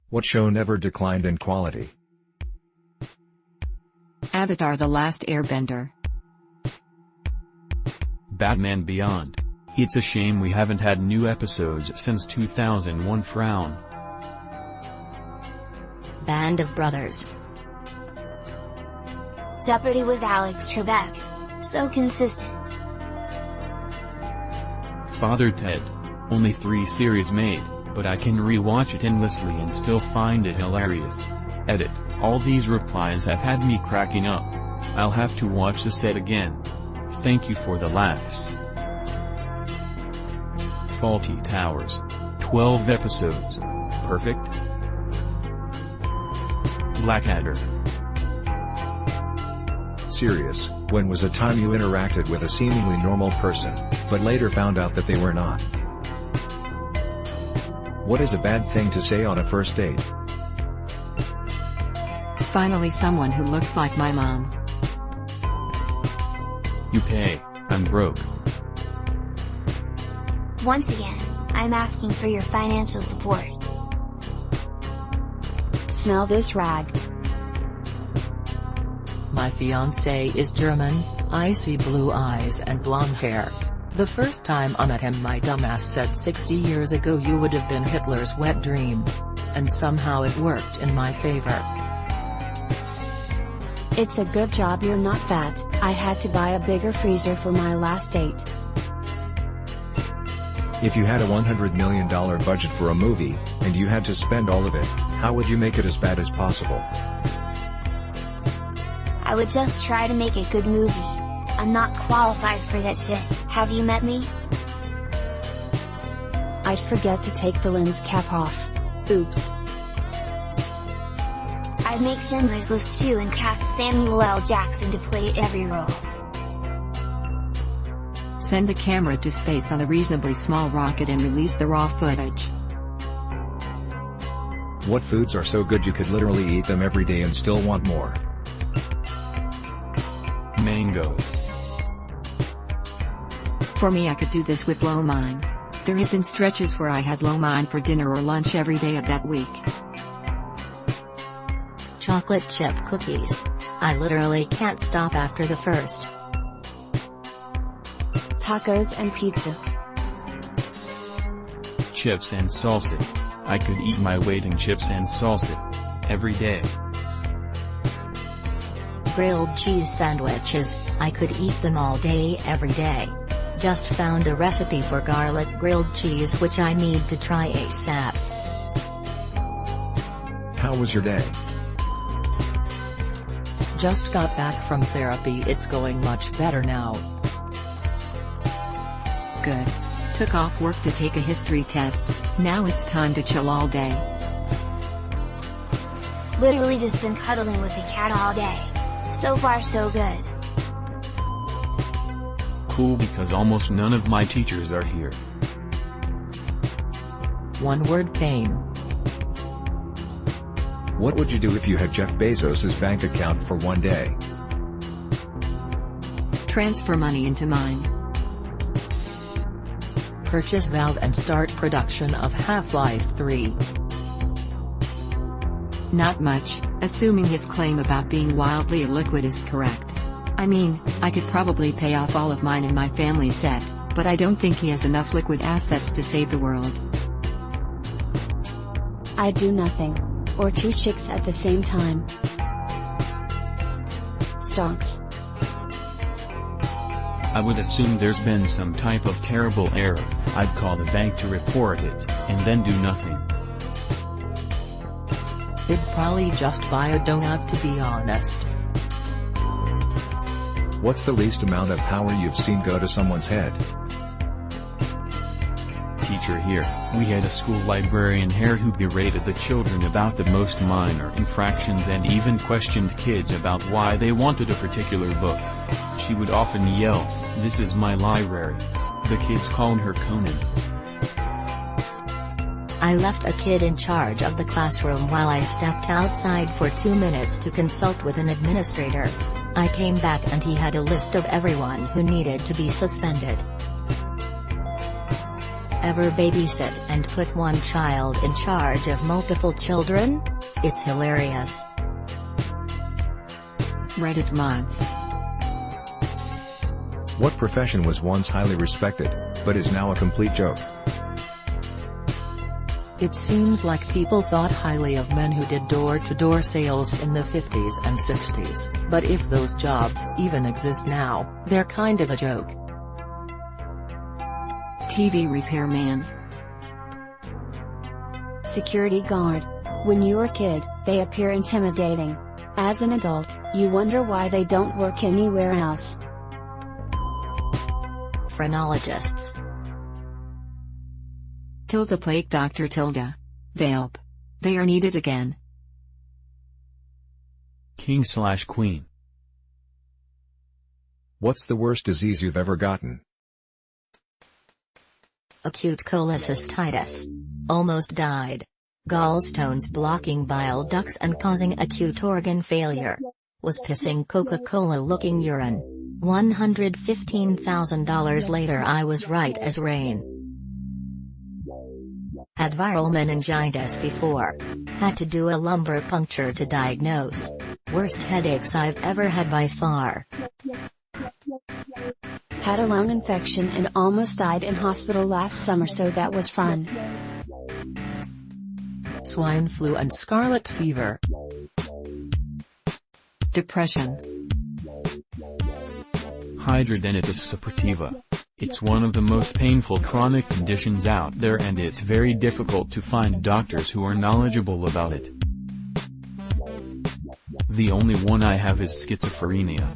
What show never declined in quality? Avatar: The Last Airbender. Batman Beyond. It's a shame we haven't had new episodes since 2001. Frown. Band of Brothers. Jeopardy with Alex Trebek. So consistent. Father Ted. Only 3 series made, but I can rewatch it endlessly and still find it hilarious. Edit. All these replies have had me cracking up. I'll have to watch the set again. Thank you for the laughs. Faulty Towers. 12 episodes. Perfect. Blackadder. Serious, when was a time you interacted with a seemingly normal person, but later found out that they were not? What is a bad thing to say on a first date? Finally someone who looks like my mom. You pay, I'm broke. Once again, I'm asking for your financial support. Smell this rag. My fiancé is German, icy blue eyes and blonde hair. The first time I met him my dumbass said 60 years ago you would have been Hitler's wet dream. And somehow it worked in my favor. It's a good job you're not fat. I had to buy a bigger freezer for my last date. If you had a $100 million budget for a movie, and you had to spend all of it, how would you make it as bad as possible? I would just try to make a good movie. I'm not qualified for that shit. Have you met me? I'd forget to take the lens cap off. Oops. I'd make Schindler's List 2 and cast Samuel L. Jackson to play every role. Send the camera to space on a reasonably small rocket and release the raw footage. What foods are so good you could literally eat them every day and still want more? Mangoes. For me, I could do this with lo mein. There have been stretches where I had lo mein for dinner or lunch every day of that week. Chocolate chip cookies. I literally can't stop after the first. Tacos and pizza. Chips and salsa. I could eat my weight in chips and salsa. Every day. Grilled cheese sandwiches. I could eat them all day every day. Just found a recipe for garlic grilled cheese which I need to try ASAP. How was your day? Just got back from therapy. It's going much better now. Good. Took off work to take a history test. Now it's time to chill all day. Literally just been cuddling with the cat all day. So far so good. Cool, because almost none of my teachers are here. One word: pain. What would you do if you had Jeff Bezos' bank account for one day? Transfer money into mine. Purchase Valve and start production of Half-Life 3. Not much, assuming his claim about being wildly illiquid is correct. I mean, I could probably pay off all of mine and my family's debt, but I don't think he has enough liquid assets to save the world. I'd do nothing. Or 2 chicks at the same time. Stocks. I would assume there's been some type of terrible error. I'd call the bank to report it, and then do nothing. It'd probably just buy a donut, to be honest. What's the least amount of power you've seen go to someone's head? Teacher here. We had a school librarian here who berated the children about the most minor infractions and even questioned kids about why they wanted a particular book. She would often yell, "This is my library." The kids called her Conan. I left a kid in charge of the classroom while I stepped outside for 2 minutes to consult with an administrator. I came back and he had a list of everyone who needed to be suspended. Ever babysit and put one child in charge of multiple children? It's hilarious. Reddit mods. What profession was once highly respected, but is now a complete joke? It seems like people thought highly of men who did door-to-door sales in the 50s and 60s, but if those jobs even exist now, they're kind of a joke. TV repairman. Security guard. When you're a kid, they appear intimidating. As an adult, you wonder why they don't work anywhere else. Phrenologists. Tilda Plague Dr. Tilda. Vape. They are needed again. King/Queen. What's the worst disease you've ever gotten? Acute cholecystitis. Almost died. Gallstones blocking bile ducts and causing acute organ failure. Was pissing Coca-Cola looking urine. $115,000 later I was right as rain. Had viral meningitis before. Had to do a lumbar puncture to diagnose. Worst headaches I've ever had by far. Had a lung infection and almost died in hospital last summer, so that was fun. Swine flu and scarlet fever. Depression. Hidradenitis suppurativa. It's one of the most painful chronic conditions out there, and it's very difficult to find doctors who are knowledgeable about it. The only one I have is schizophrenia.